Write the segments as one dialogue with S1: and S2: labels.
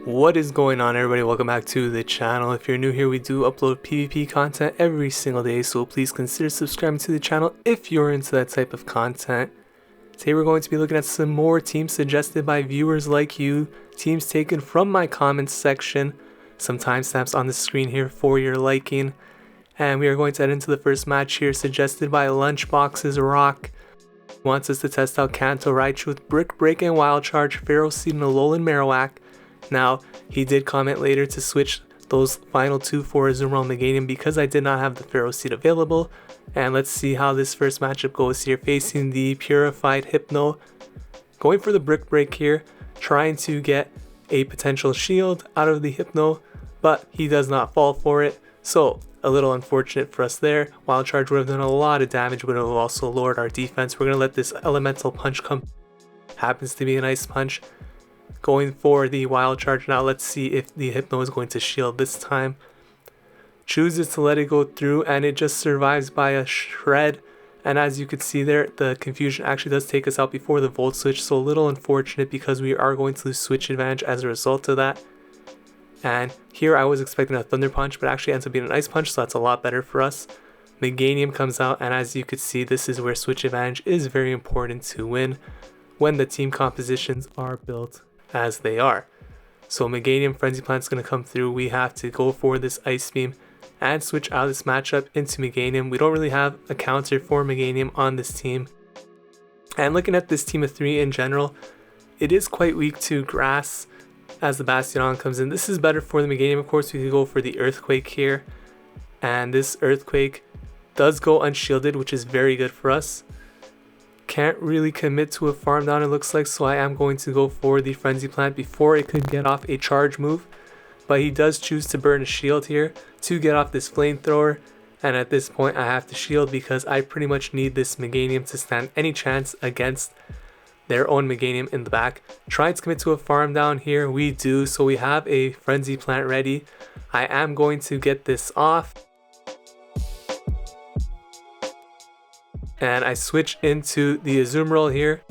S1: What is going on, everybody? Welcome back to the channel. If you're new here, we do upload PvP content every single day, so please consider subscribing to the channel if you're into that type of content. Today we're going to be looking at some more teams suggested by viewers like you, teams taken from my comments section, some timestamps on the screen here for your liking, and we are going to head into the first match here suggested by Lunchbox's Rock. He wants us to test out Kanto Raichu with Brick Break and Wild Charge, Feral Seed and Alolan Marowak. Now, he did comment later to switch those final two for Azumarill and Meganium because I did not have the Feral Seed available. And let's see how this first matchup goes here, facing the Purified Hypno. Going for the Brick Break here, trying to get a potential shield out of the Hypno, but he does not fall for it. So, a little unfortunate for us there. Wild Charge would have done a lot of damage, but it would have also lowered our defense. We're going to let this Elemental Punch come. Happens to be an Ice Punch. Going for the Wild Charge now. Let's see if the Hypno is going to shield this time. Chooses to let it go through and it just survives by a shred. And as you can see there, the confusion actually does take us out before the Volt Switch. So a little unfortunate because we are going to lose switch advantage as a result of that. And here I was expecting a Thunder Punch, but actually ends up being an Ice Punch, so that's a lot better for us. Meganium comes out, and as you can see, this is where switch advantage is very important to win when the team compositions are built as they are. So Meganium Frenzy Plant's going to come through. We have to go for this Ice Beam and switch out this matchup into Meganium. We don't really have a counter for Meganium on this team. And looking at this team of three in general, it is quite weak to Grass as the Bastion comes in. This is better for the Meganium. Of course, we could go for the Earthquake here. And this Earthquake does go unshielded, which is very good for us. Can't really commit to a farm down, it looks like, so I am going to go for the Frenzy Plant before it could get off a charge move. But he does choose to burn a shield here to get off this Flamethrower, and at this point I have to shield because I pretty much need this Meganium to stand any chance against their own Meganium in the back. Trying to commit to a farm down here, we do, so we have a Frenzy Plant ready. I am going to get this off. And I switch into the Azumarill here.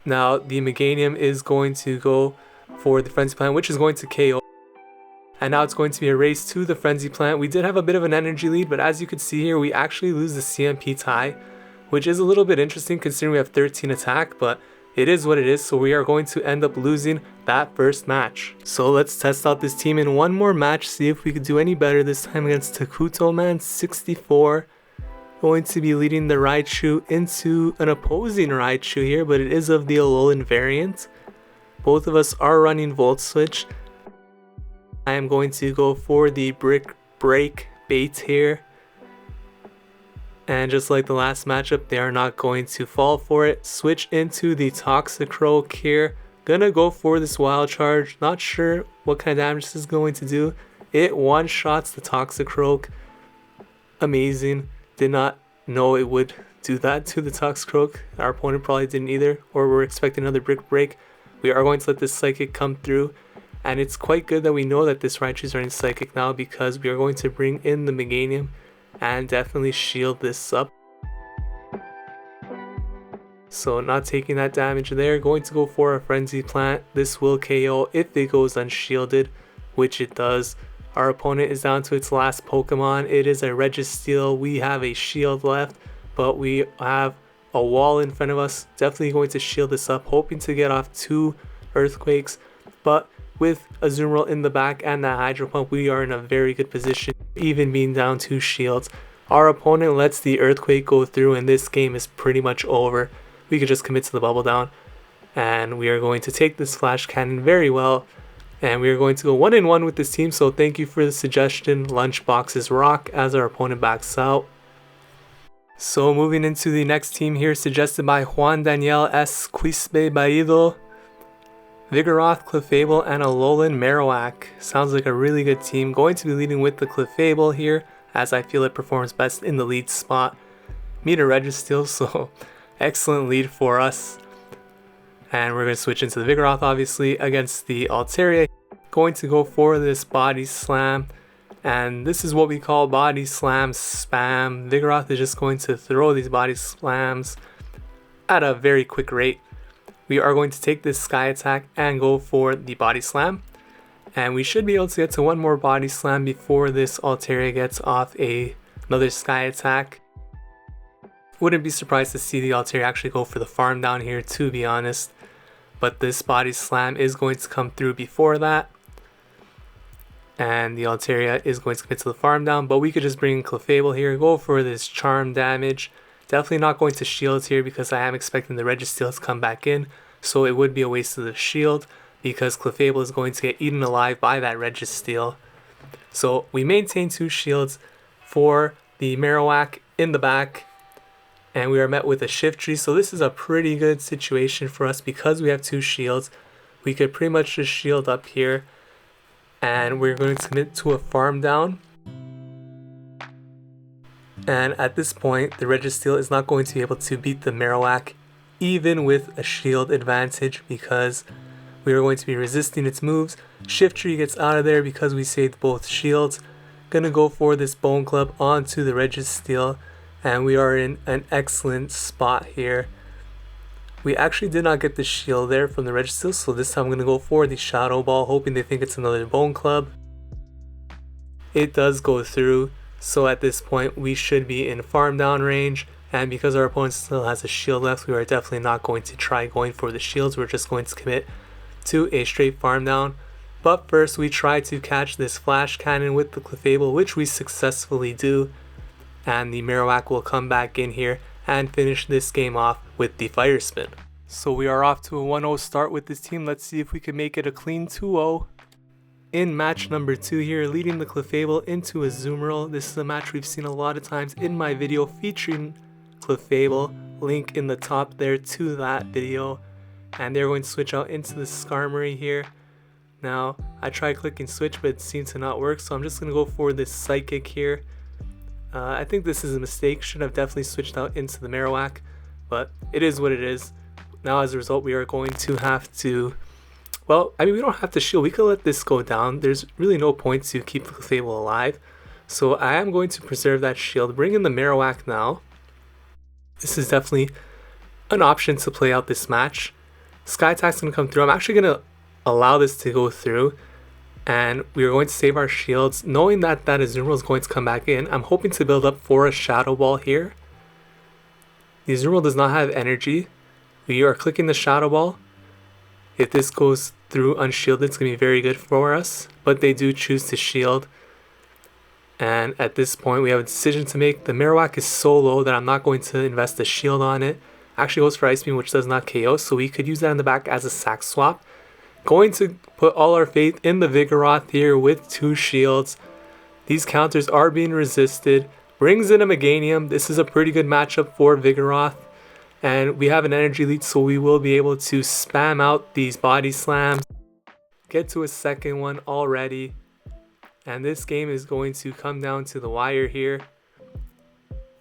S1: Now the Meganium is going to go for the Frenzy Plant, which is going to KO. And now it's going to be a race to the Frenzy Plant. We did have a bit of an energy lead, but as you can see here, we actually lose the CMP tie, which is a little bit interesting considering we have 13 attack, but it is what it is. So we are going to end up losing that first match. So let's test out this team in one more match, see if we could do any better this time against Takuto Man 64. Going to be leading the Raichu into an opposing Raichu here, but it is of the Alolan variant. Both of us are running Volt Switch. I am going to go for the Brick Break bait here. And just like the last matchup, they are not going to fall for it. Switch into the Toxicroak here. Gonna go for this Wild Charge. Not sure what kind of damage this is going to do. It one-shots the Toxicroak. Amazing. Did not know it would do that to the Toxicroak. Our opponent probably didn't either, or we're expecting another Brick Break. We are going to let this Psychic come through, and it's quite good that we know that this Raichu is running Psychic now because we are going to bring in the Meganium and definitely shield this up. So not taking that damage there, going to go for a Frenzy Plant. This will KO if it goes unshielded, which it does. Our opponent is down to its last Pokemon. It is a Registeel. We have a shield left, but we have a wall in front of us. Definitely going to shield this up, hoping to get off two Earthquakes. But with Azumarill in the back and that Hydro Pump, we are in a very good position, even being down two shields. Our opponent lets the Earthquake go through, and this game is pretty much over. We could just commit to the Bubble Down, and we are going to take this Flash Cannon very well. And we are going to go 1-1 with this team, so thank you for the suggestion, Lunchbox's Rock, as our opponent backs out. So moving into the next team here, suggested by Juan Daniel S. Quispe Baido. Vigoroth, Clefable, and Alolan Marowak. Sounds like a really good team. Going to be leading with the Clefable here, as I feel it performs best in the lead spot. Meet a Registeel, so excellent lead for us. And we're going to switch into the Vigoroth, obviously, against the Altaria. Going to go for this Body Slam. And this is what we call body slam spam. Vigoroth is just going to throw these body slams at a very quick rate. We are going to take this sky attack and go for the body slam. And we should be able to get to one more body slam before this Altaria gets off another sky attack. Wouldn't be surprised to see the Altaria actually go for the farm down here, to be honest. But this body slam is going to come through before that. And the Altaria is going to commit to the farm down, but we could just bring Clefable here, go for this charm damage. Definitely not going to shields here because I am expecting the Registeel to come back in, so it would be a waste of the shield because Clefable is going to get eaten alive by that Registeel. So we maintain 2 shields for the Marowak in the back, and we are met with a shift tree. So this is a pretty good situation for us because we have 2 shields. We could pretty much just shield up here. And we're going to commit to a farm down. And at this point, the Registeel is not going to be able to beat the Marowak even with a shield advantage because we are going to be resisting its moves. Shift Tree gets out of there because we saved both shields. Gonna go for this Bone Club onto the Registeel, and we are in an excellent spot here. We actually did not get the shield there from the Registeel, so this time I'm going to go for the Shadow Ball, hoping they think it's another Bone Club. It does go through, so at this point we should be in farm down range, and because our opponent still has a shield left, we are definitely not going to try going for the shields. We're just going to commit to a straight farm down. But first we try to catch this Flash Cannon with the Clefable, which we successfully do, and the Marowak will come back in here and finish this game off with the Fire Spin. So we are off to a 1-0 start with this team. Let's see if we can make it a clean 2-0. In match number 2 here, leading the Clefable into Azumarill. This is a match we've seen a lot of times in my video featuring Clefable. Link in the top there to that video. And they're going to switch out into the Skarmory here. Now, I tried clicking switch, but it seemed to not work, so I'm just going to go for this Psychic here. I think this is a mistake. Should have definitely switched out into the Marowak, but it is what it is. Now as a result, we are going to have to, well, I mean, we don't have to shield. We could let this go down. There's really no point to keep the Clefable alive. So I am going to preserve that shield. Bring in the Marowak now. This is definitely an option to play out this match. Sky Attack's going to come through. I'm actually going to allow this to go through. And we are going to save our shields, knowing that that Azumarill is going to come back in. I'm hoping to build up for a Shadow Ball here. The Azumarill does not have energy. We are clicking the Shadow Ball. If this goes through unshielded, it's going to be very good for us. But they do choose to shield. And at this point, we have a decision to make. The Marowak is so low that I'm not going to invest a shield on it. Actually goes for Ice Beam, which does not KO. So we could use that in the back as a sack swap. Going to put all our faith in the Vigoroth here with 2 shields. These counters are being resisted. Brings in a Meganium. This is a pretty good matchup for Vigoroth. And we have an energy lead, so we will be able to spam out these body slams. Get to a second one already. And this game is going to come down to the wire here.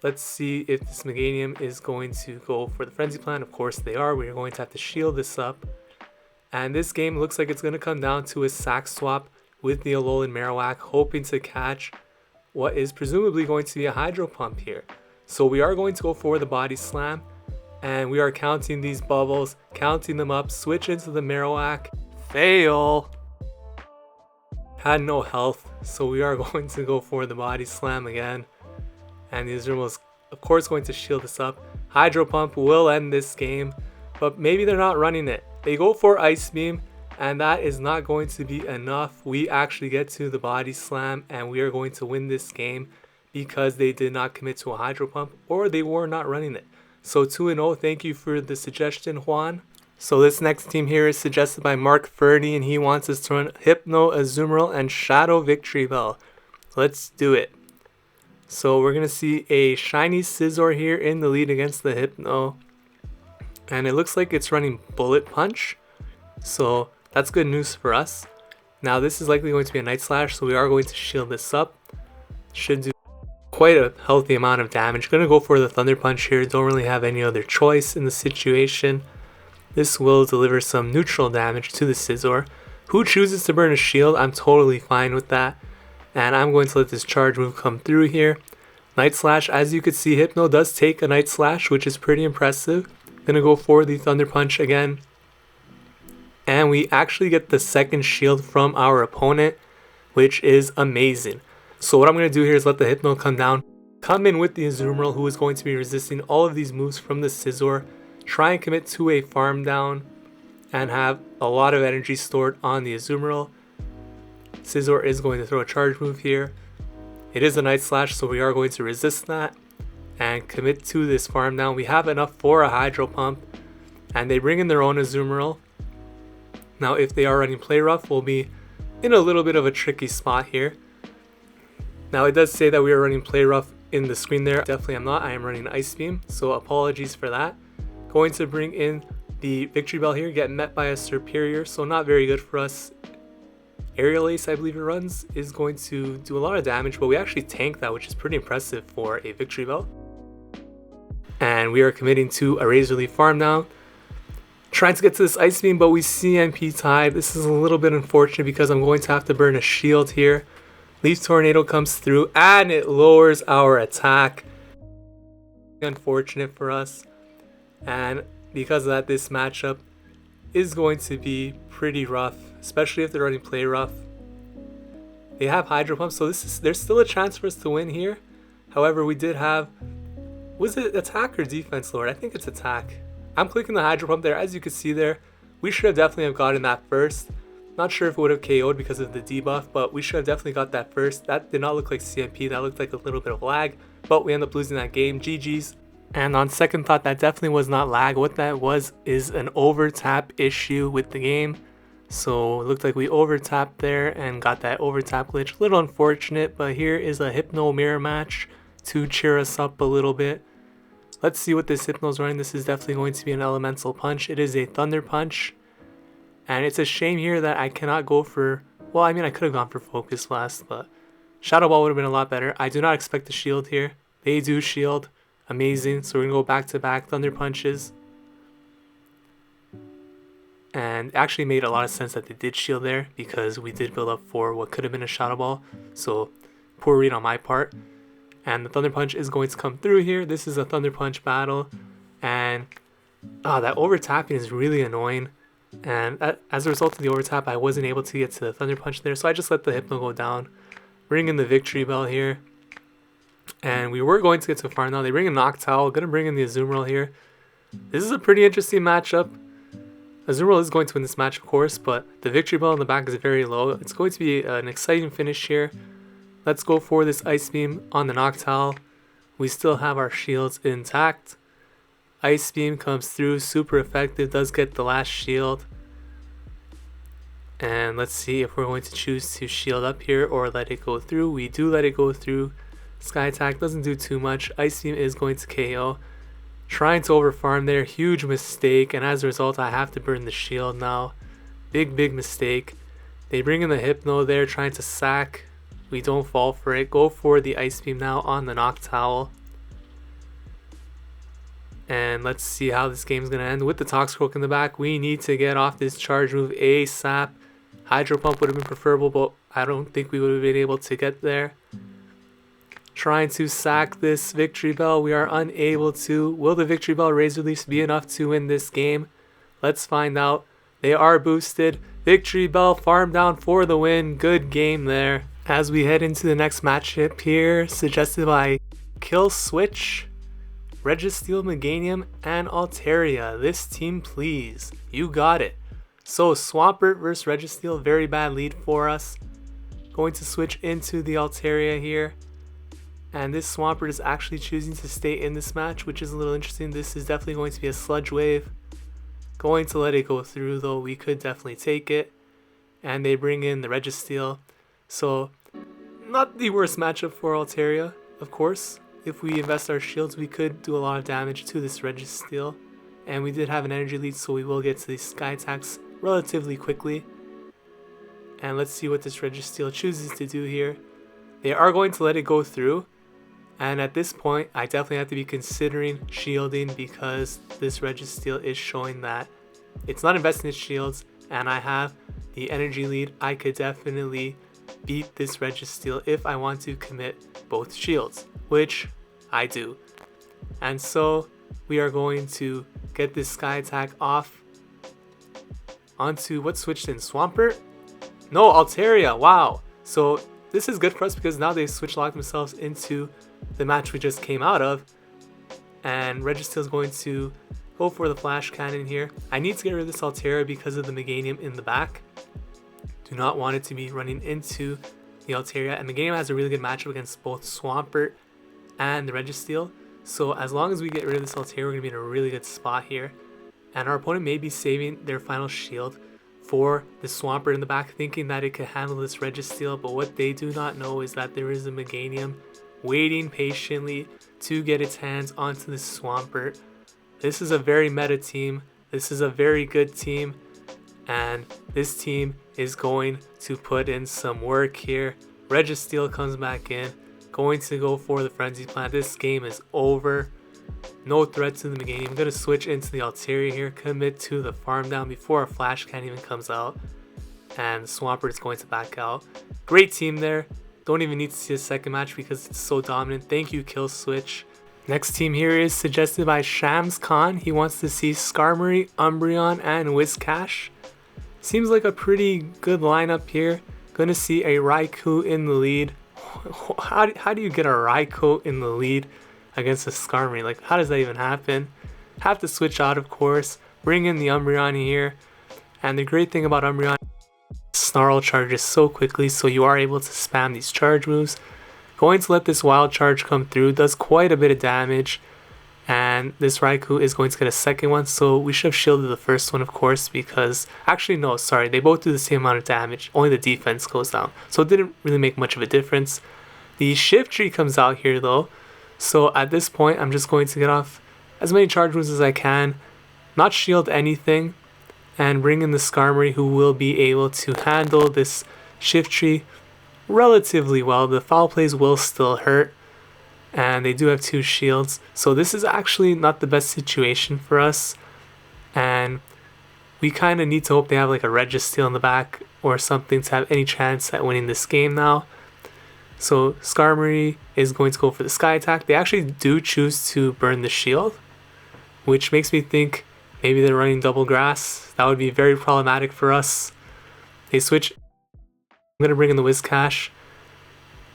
S1: Let's see if this Meganium is going to go for the Frenzy Plant. Of course they are. We are going to have to shield this up. And this game looks like it's going to come down to a sack swap with the Alolan Marowak, hoping to catch what is presumably going to be a Hydro Pump here. So we are going to go for the Body Slam, and we are counting these bubbles, counting them up, switch into the Marowak, fail. Had no health, so we are going to go for the Body Slam again. And the Azumarill is of course going to shield this up. Hydro Pump will end this game, but maybe they're not running it. They go for Ice Beam, and that is not going to be enough. We actually get to the Body Slam, and we are going to win this game because they did not commit to a Hydro Pump, or they were not running it. So 2-0, thank you for the suggestion, Juan. So this next team here is suggested by Mark Ferdy, and he wants us to run Hypno, Azumarill, and Shadow Victreebel. Let's do it. So we're going to see a shiny Scizor here in the lead against the Hypno. And it looks like it's running Bullet Punch. So that's good news for us. Now this is likely going to be a Night Slash, so we are going to shield this up. Should do quite a healthy amount of damage. Going to go for the Thunder Punch here. Don't really have any other choice in the situation. This will deliver some neutral damage to the Scizor, who chooses to burn a shield. I'm totally fine with that. And I'm going to let this charge move come through here. Night Slash, as you can see, Hypno does take a Night Slash, which is pretty impressive. Gonna go for the Thunder Punch again. And we actually get the second shield from our opponent, which is amazing. So what I'm going to do here is let the Hypno come down, come in with the Azumarill, who is going to be resisting all of these moves from the Scizor, try and commit to a farm down, and have a lot of energy stored on the Azumarill. Scizor is going to throw a charge move here. It is a Night Slash, so we are going to resist that and commit to this farm down. We have enough for a Hydro Pump, and they bring in their own Azumarill. Now if they are running Play Rough, we'll be in a little bit of a tricky spot here. Now it does say that we are running Play Rough in the screen there. Definitely I'm not. I am running Ice Beam, so apologies for that. Going to bring in the Victreebel here, get met by a Superior, so not very good for us. Aerial Ace, I believe it runs, is going to do a lot of damage, but we actually tank that, which is pretty impressive for a Victreebel. And we are committing to a Razor Leaf farm down. Trying to get to this Ice Beam, but we CMP tied. This is a little bit unfortunate because I'm going to have to burn a shield here. Leaf Tornado comes through and it lowers our attack. Unfortunate for us. And because of that, this matchup is going to be pretty rough, especially if they're running Play Rough. They have Hydro Pump, so there's still a chance for us to win here. However, we did have, was it attack or defense, Lord? I think it's attack. I'm clicking the Hydro Pump there. As you can see there, we should have definitely have gotten that first. Not sure if it would have KO'd because of the debuff, but we should have definitely got that first. That did not look like CMP. That looked like a little bit of lag, but we end up losing that game. GG's. And on second thought, that definitely was not lag. What that was is an overtap issue with the game. So it looked like we overtapped there and got that overtap glitch. A little unfortunate, but here is a Hypno mirror match to cheer us up a little bit. Let's see what this Hypno's running. This is definitely going to be an Elemental Punch. It is a Thunder Punch. And it's a shame here that I cannot go for... Well, I mean, I could have gone for Focus Blast, but Shadow Ball would have been a lot better. I do not expect the shield here. They do shield. Amazing. So we're going to go back-to-back Thunder Punches. And it actually made a lot of sense that they did shield there because we did build up for what could have been a Shadow Ball. So poor read on my part. And the Thunder Punch is going to come through here. This is a Thunder Punch battle. And that overtapping is really annoying. And as a result of the overtap, I wasn't able to get to the Thunder Punch there. So I just let the Hypno go down. Bring in the Victreebel here. And we were going to get to farm now. They bring in Noctowl. Going to bring in the Azumarill here. This is a pretty interesting matchup. Azumarill is going to win this match, of course. But the Victreebel in the back is very low. It's going to be an exciting finish here. Let's go for this Ice Beam on the Noctowl. We still have our shields intact. Ice Beam comes through, super effective, does get the last shield. And let's see if we're going to choose to shield up here or let it go through. We do let it go through. Sky Attack doesn't do too much. Ice Beam is going to KO. Trying to overfarm there, huge mistake, and as a result I have to burn the shield now. Big mistake. They bring in the Hypno there, trying to sack. We don't fall for it. Go for the Ice Beam now on the Noctowl. And let's see how this game's going to end. With the Toxicroak in the back, we need to get off this charge move ASAP. Hydro Pump would have been preferable, but I don't think we would have been able to get there. Trying to sack this Victreebel. We are unable to. Will the Victreebel Razor Leafs be enough to win this game? Let's find out. They are boosted. Victreebel farm down for the win. Good game there. As we head into the next matchup here, suggested by Kill Switch, Registeel, Meganium, and Altaria. This team, please. You got it. So, Swampert versus Registeel, very bad lead for us. Going to switch into the Altaria here. And this Swampert is actually choosing to stay in this match, which is a little interesting. This is definitely going to be a Sludge Wave. Going to let it go through, though. We could definitely take it. And they bring in the Registeel. So, not the worst matchup for Altaria, of course. If we invest our shields, we could do a lot of damage to this Registeel. And we did have an energy lead, so we will get to these Sky Attacks relatively quickly. And let's see what this Registeel chooses to do here. They are going to let it go through. And at this point, I definitely have to be considering shielding because this Registeel is showing that it's not investing its shields. And I have the energy lead. I could definitely beat this Registeel if I want to commit both shields, which I do. And so we are going to get this Sky Attack off onto what switched in? Swampert? No, Altaria. Wow. So this is good for us because now they switch locked themselves into the match we just came out of. And Registeel is going to go for the Flash Cannon here. I need to get rid of this Altaria because of the Meganium in the back. Do not want it to be running into the Altaria. And Meganium has a really good matchup against both Swampert and the Registeel. So as long as we get rid of this Altaria, we're going to be in a really good spot here. And our opponent may be saving their final shield for the Swampert in the back, thinking that it could handle this Registeel. But what they do not know is that there is a Meganium waiting patiently to get its hands onto the Swampert. This is a very meta team. This is a very good team. And this team is going to put in some work here. Registeel comes back in, going to go for the Frenzy Plant. This game is over. No threat to the Meganium. I'm going to switch into the Altaria here, commit to the farm down before a Flash Cannon even comes out. And Swampert is going to back out. Great team there. Don't even need to see a second match because it's so dominant. Thank you, Kill Switch. Next team here is suggested by Shams Khan. He wants to see Skarmory, Umbreon, and Whiscash. Seems like a pretty good lineup here. Gonna see a Raichu in the lead. How do you get a Raichu in the lead against a Skarmory? Like, how does that even happen? Have to switch out, of course. Bring in the Umbreon here. And the great thing about Umbreon, Snarl charges so quickly, so you are able to spam these charge moves. Going to let this Wild Charge come through, does quite a bit of damage. And this Raichu is going to get a second one, so we should have shielded the first one, of course, because... Actually, no, sorry, they both do the same amount of damage, only the defense goes down. So it didn't really make much of a difference. The Shiftry comes out here, though. So at this point, I'm just going to get off as many charge moves as I can, not shield anything, and bring in the Skarmory, who will be able to handle this Shiftry relatively well. The foul plays will still hurt, and they do have 2 shields, so this is actually not the best situation for us, and we kind of need to hope they have like a Registeel in the back or something to have any chance at winning this game now. So Skarmory is going to go for the Sky Attack. They actually do choose to burn the shield, which makes me think maybe they're running double grass. That would be very problematic for us. They switch. I'm going to bring in the Whiscash,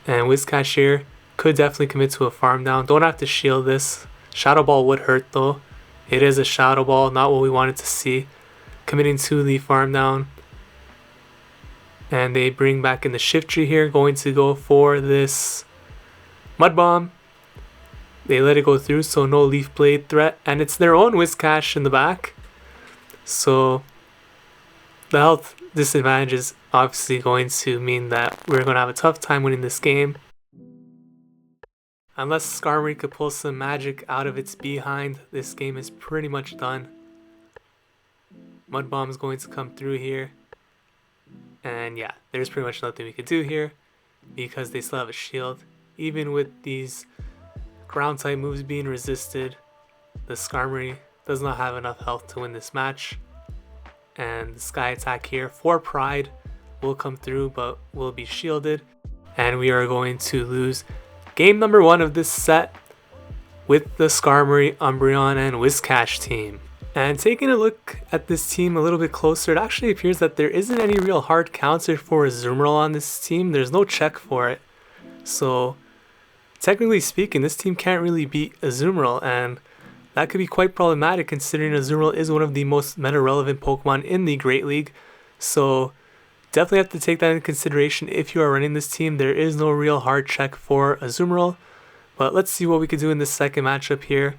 S1: and Whiscash here could definitely commit to a farm down. Don't have to shield this. Shadow Ball would hurt though. It is a Shadow Ball, not what we wanted to see. Committing to the farm down. And they bring back in the Shiftry here, going to go for this Mud Bomb. They let it go through, so no Leaf Blade threat. And it's their own Whiscash in the back. So the health disadvantage is obviously going to mean that we're going to have a tough time winning this game. Unless Skarmory could pull some magic out of its behind, this game is pretty much done. Mud Bomb is going to come through here. And yeah, there's pretty much nothing we could do here because they still have a shield. Even with these ground type moves being resisted, the Skarmory does not have enough health to win this match. And the Sky Attack here for Pride will come through, but will be shielded. And we are going to lose game number 1 of this set with the Skarmory, Umbreon, and Whiscash team. And taking a look at this team a little bit closer, it actually appears that there isn't any real hard counter for Azumarill on this team. There's no check for it. So technically speaking, this team can't really beat Azumarill, and that could be quite problematic considering Azumarill is one of the most meta-relevant Pokemon in the Great League. So definitely have to take that into consideration if you are running this team. There is no real hard check for Azumarill. But let's see what we could do in this second matchup here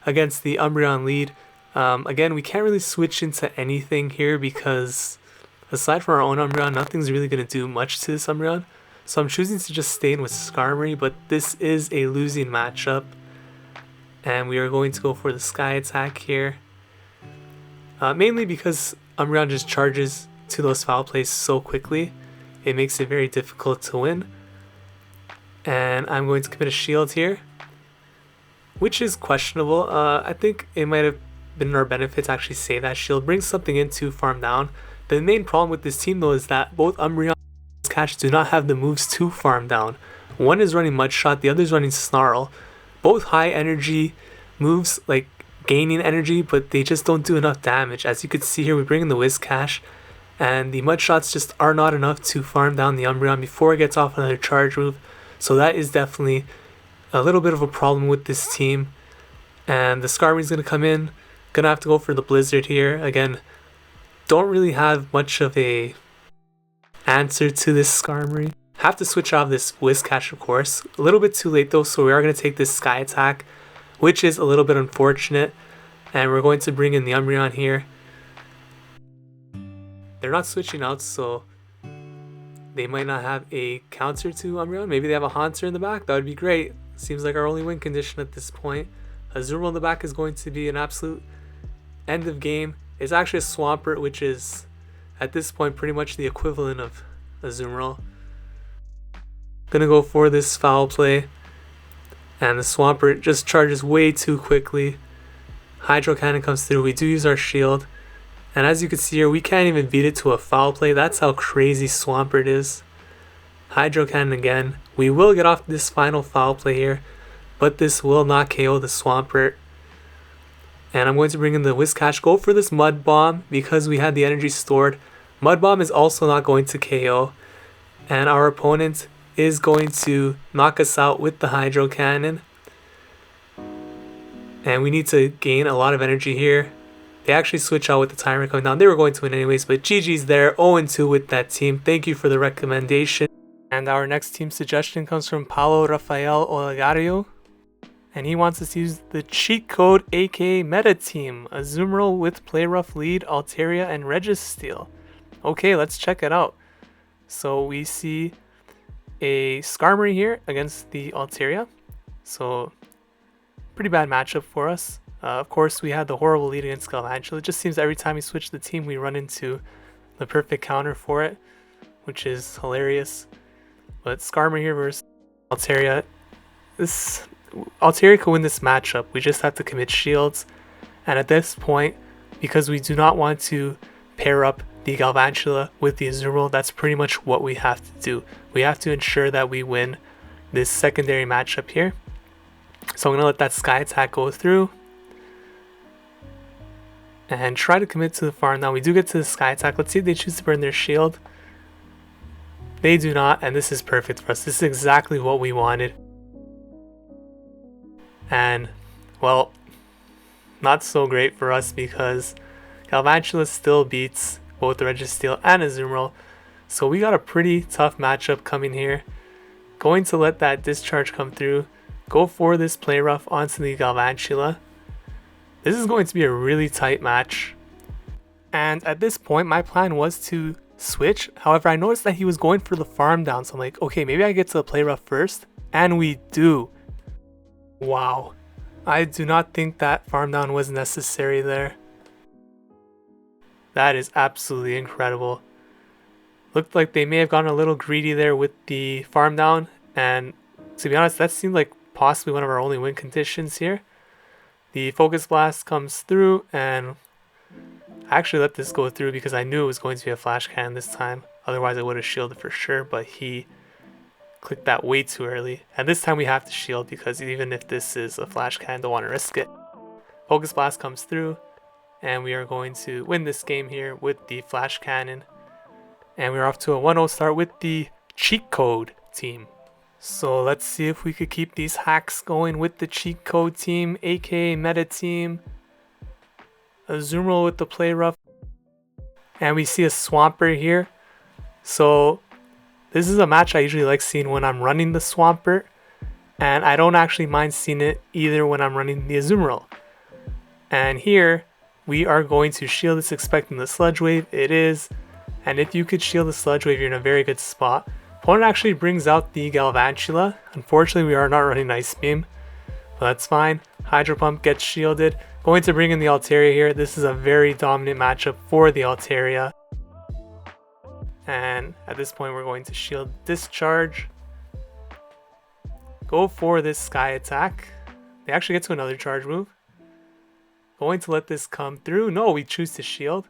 S1: against the Umbreon lead. Again, we can't really switch into anything here because aside from our own Umbreon, nothing's really going to do much to this Umbreon. So I'm choosing to just stay in with Skarmory, but this is a losing matchup. And we are going to go for the Sky Attack here. Mainly because Umbreon just charges to those foul plays so quickly. It makes it very difficult to win. And I'm going to commit a shield here, which is questionable. I think it might have been in our benefit to actually save that shield, bring something in to farm down. The main problem with this team though is that both Umbreon and Whiscash do not have the moves to farm down. One is running Mudshot, the other is running Snarl. Both high energy moves, like gaining energy, but they just don't do enough damage. As you can see here, we bring in the Whiscash, and the Mudshots just are not enough to farm down the Umbreon before it gets off another charge move. So that is definitely a little bit of a problem with this team. And the Skarmory is going to come in. Gonna have to go for the Blizzard here. Again, don't really have much of a answer to this Skarmory. Have to switch off this Whiscash, of course. A little bit too late though, so we are going to take this Sky Attack, which is a little bit unfortunate. And we're going to bring in the Umbreon here. They're not switching out, so they might not have a counter to Umbreon. Maybe they have a Haunter in the back. That would be great. Seems like our only win condition at this point. Azumarill in the back is going to be an absolute end of game. It's actually a Swampert, which is at this point pretty much the equivalent of Azumarill. Gonna go for this foul play, and the Swampert just charges way too quickly. Hydro Cannon comes through. We do use our shield, and as you can see here, we can't even beat it to a foul play. That's how crazy Swampert is. Hydro Cannon again. We will get off this final foul play here, but this will not KO the Swampert. And I'm going to bring in the Whiscash. Go for this Mud Bomb because we had the energy stored. Mud Bomb is also not going to KO, and our opponent is going to knock us out with the Hydro Cannon. And we need to gain a lot of energy here. They actually switch out with the timer coming down. They were going to win anyways, but GG's there, 0-2 with that team. Thank you for the recommendation. And our next team suggestion comes from Paulo Rafael Olegario. And he wants us to use the cheat code aka Meta Team, Azumarill with Play Rough lead, Altaria, and Registeel. Okay, let's check it out. So we see a Skarmory here against the Altaria. So pretty bad matchup for us. Of course, we had the horrible lead against Galvantula. It just seems every time we switch the team, we run into the perfect counter for it, which is hilarious. But Skarmory here versus Altaria. Altaria could win this matchup. We just have to commit shields. And at this point, because we do not want to pair up the Galvantula with the Azumarill, that's pretty much what we have to do. We have to ensure that we win this secondary matchup here. So I'm going to let that Sky Attack go through and try to commit to the farm. Now we do get to the Sky Attack. Let's see if they choose to burn their shield. They do not, and this is perfect for us. This is exactly what we wanted. And, well, not so great for us because Galvantula still beats both the Registeel and Azumarill. So we got a pretty tough matchup coming here. Going to let that discharge come through. Go for this Play Rough onto the Galvantula. This is going to be a really tight match. And at this point, my plan was to switch. However, I noticed that he was going for the farm down. So I'm like, okay, maybe I get to the Play Rough first. And we do. Wow. I do not think that farm down was necessary there. That is absolutely incredible. Looked like they may have gotten a little greedy there with the farm down. And to be honest, that seemed like possibly one of our only win conditions here. The Focus Blast comes through, and I actually let this go through because I knew it was going to be a Flash Cannon this time. Otherwise I would have shielded for sure, but he clicked that way too early. And this time we have to shield because even if this is a Flash Cannon, don't want to risk it. Focus Blast comes through, and we are going to win this game here with the Flash Cannon. And we're off to a 1-0 start with the cheat code team. So let's see if we could keep these hacks going with the cheat code team, aka Meta Team. Azumarill with the Play Rough. And we see a Swampert here. So this is a match I usually like seeing when I'm running the Swampert. And I don't actually mind seeing it either when I'm running the Azumarill. And here we are going to shield this expecting the Sludge Wave. It is. And if you could shield the Sludge Wave, you're in a very good spot. Opponent actually brings out the Galvantula. Unfortunately, we are not running Ice Beam, but that's fine. Hydro Pump gets shielded. Going to bring in the Altaria here. This is a very dominant matchup for the Altaria. And at this point, we're going to shield Discharge. Go for this Sky Attack. They actually get to another charge move. Going to let this come through. No, we choose to shield.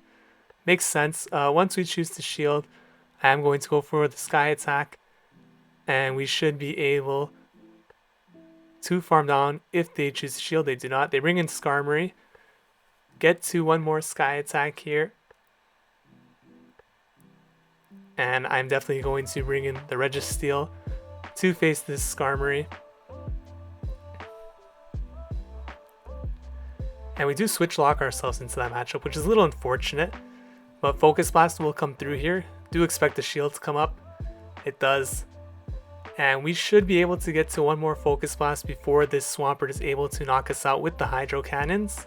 S1: Makes sense. Once we choose to shield, I am going to go for the Sky Attack, and we should be able to farm down if they choose to shield. They do not. They bring in Skarmory. Get to one more Sky Attack here. And I'm definitely going to bring in the Registeel to face this Skarmory. And we do switch lock ourselves into that matchup, which is a little unfortunate. But Focus Blast will come through here. Do expect the shield to come up. It does. And we should be able to get to one more Focus Blast before this Swampert is able to knock us out with the Hydro Cannons,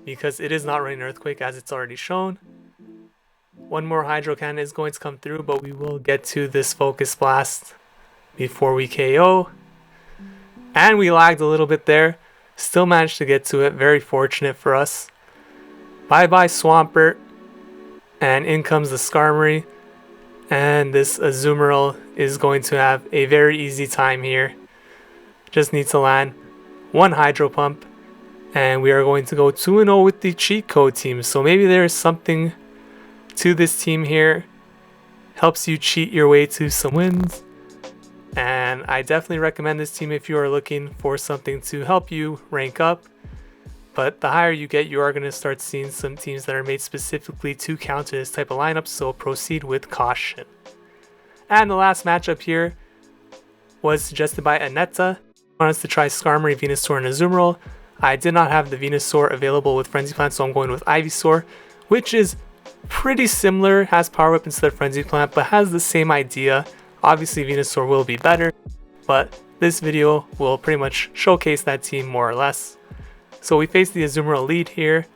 S1: because it is not running Earthquake as it's already shown. One more Hydro Cannon is going to come through, but we will get to this Focus Blast before we KO. And we lagged a little bit there. Still managed to get to it. Very fortunate for us. Bye bye Swampert. And in comes the Skarmory. And this Azumarill is going to have a very easy time here. Just need to land one Hydro Pump. And we are going to go 2-0 with the cheat code team. So maybe there is something to this team here. Helps you cheat your way to some wins. And I definitely recommend this team if you are looking for something to help you rank up. But the higher you get, you are going to start seeing some teams that are made specifically to counter this type of lineup, so proceed with caution. And the last matchup here was suggested by Anetta. I want us to try Skarmory, Venusaur, and Azumarill. I did not have the Venusaur available with Frenzy Plant, so I'm going with Ivysaur, which is pretty similar, has Power Whip instead of Frenzy Plant, but has the same idea. Obviously Venusaur will be better, but this video will pretty much showcase that team more or less. So we face the Azumarill lead here,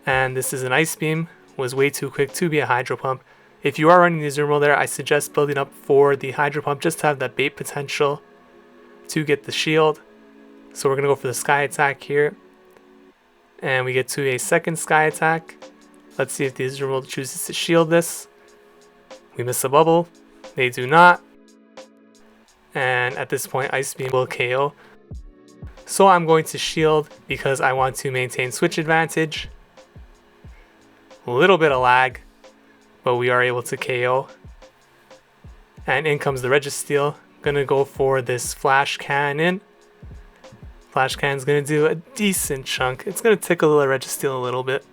S1: and this is an Ice Beam. Was way too quick to be a Hydro Pump. If you are running the Azumarill there, I suggest building up for the Hydro Pump just to have that bait potential to get the shield. So we're going to go for the Sky Attack here, and we get to a second Sky Attack. Let's see if the Azumarill chooses to shield this. We miss a bubble. They do not. And at this point, Ice Beam will KO. So I'm going to shield because I want to maintain switch advantage. A little bit of lag, but we are able to KO. And in comes the Registeel. Gonna go for this Flash Cannon. Flash Cannon's gonna do a decent chunk. It's gonna tickle the Registeel a little bit.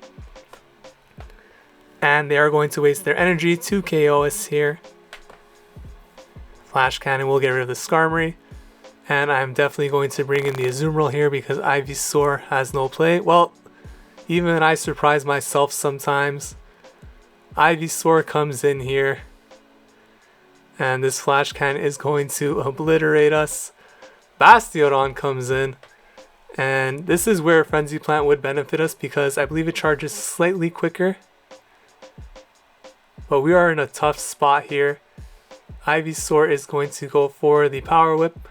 S1: And they are going to waste their energy to KO us here. Flash Cannon will get rid of the Skarmory. And I'm definitely going to bring in the Azumarill here because Ivysaur has no play. Well, even I surprise myself sometimes. Ivysaur comes in here. And this Flash Cannon is going to obliterate us. Bastiodon comes in. And this is where Frenzy Plant would benefit us because I believe it charges slightly quicker. But we are in a tough spot here. Ivysaur is going to go for the Power Whip.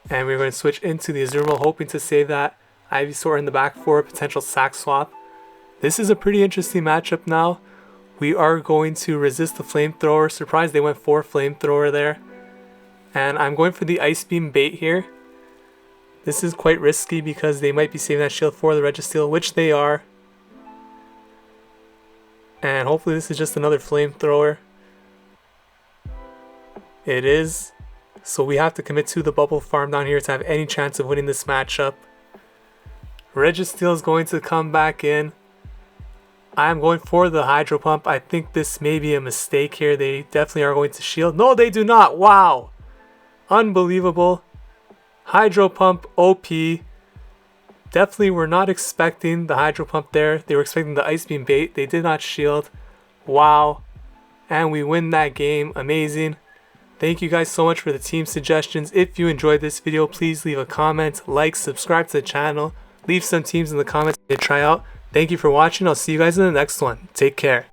S1: And we're going to switch into the Azumarill, hoping to save that Ivysaur in the back for a potential sack swap. This is a pretty interesting matchup now. We are going to resist the Flamethrower. Surprised they went for Flamethrower there. And I'm going for the Ice Beam bait here. This is quite risky because they might be saving that shield for the Registeel, which they are. And hopefully this is just another Flamethrower. It is. So we have to commit to the bubble farm down here to have any chance of winning this matchup. Registeel is going to come back in. I am going for the Hydro Pump. I think this may be a mistake here. They definitely are going to shield. No, they do not. Wow. Unbelievable. Hydro Pump OP. Definitely were not expecting the Hydro Pump there. They were expecting the Ice Beam bait. They did not shield. Wow. And we win that game. Amazing. Thank you guys so much for the team suggestions. If you enjoyed this video, please leave a comment, like, subscribe to the channel, leave some teams in the comments to try out. Thank you for watching. I'll see you guys in the next one. Take care.